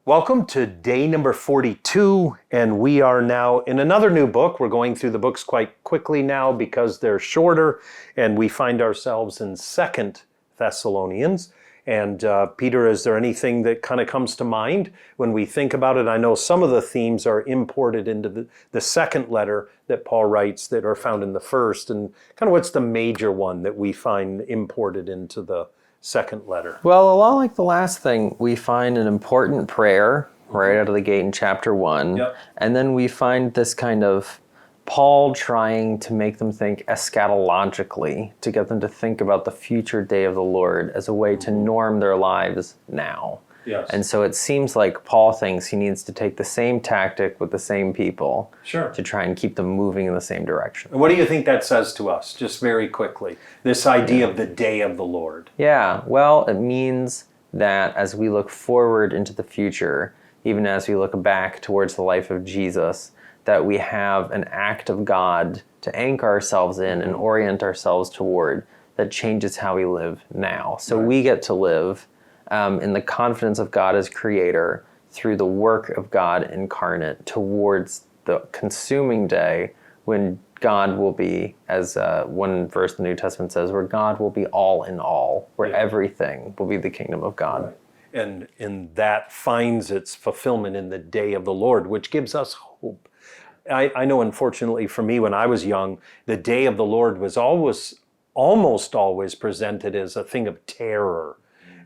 Welcome to day number 42, and we are now in another new book. We're going through the books quite quickly now because they're shorter, and we find ourselves in 2 Thessalonians. And Peter, is there anything that kind of comes to mind when we think about it? I know some of the themes are imported into the second letter that Paul writes that are found in the first, and kind of what's the major one that we find imported into the second letter? Well, a lot like the last thing, we find an important prayer right out of the gate in chapter 1. Yep. And then we find this kind of Paul trying to make them think eschatologically, to get them to think about the future day of the Lord as a way to norm their lives now. Yes. And so it seems like Paul thinks he needs to take the same tactic with the same people Sure. to try and keep them moving in the same direction. And what do you think that says to us, just very quickly? This idea of the day of the Lord. Yeah, well, it means that as we look forward into the future, even as we look back towards the life of Jesus, that we have an act of God to anchor ourselves in and orient ourselves toward that changes how we live now. So we get to live in the confidence of God as creator through the work of God incarnate towards the consuming day when God will be, as one verse in the New Testament says, where God will be all in all, where everything will be the kingdom of God. Right. And that finds its fulfillment in the day of the Lord, which gives us hope. I know, unfortunately for me, when I was young, the day of the Lord was almost always presented as a thing of terror.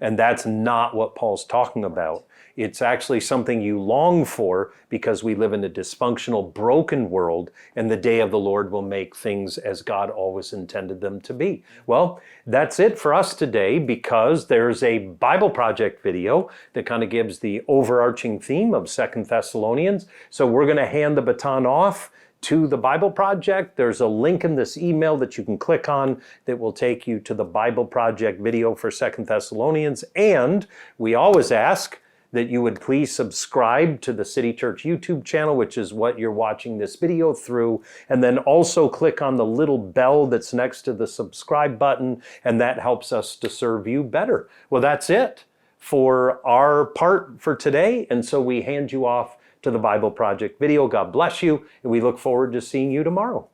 And that's not what Paul's talking about. It's actually something you long for because we live in a dysfunctional, broken world, and the day of the Lord will make things as God always intended them to be. Well, that's it for us today because there's a Bible Project video that kind of gives the overarching theme of 2 Thessalonians. So we're going to hand the baton off to the Bible Project. There's a link in this email that you can click on that will take you to the Bible Project video for 2 Thessalonians. And we always ask that you would please subscribe to the City Church YouTube channel, which is what you're watching this video through. And then also click on the little bell that's next to the subscribe button, and that helps us to serve you better. Well, that's it for our part for today. And so we hand you off to the Bible Project video. God bless you, and we look forward to seeing you tomorrow.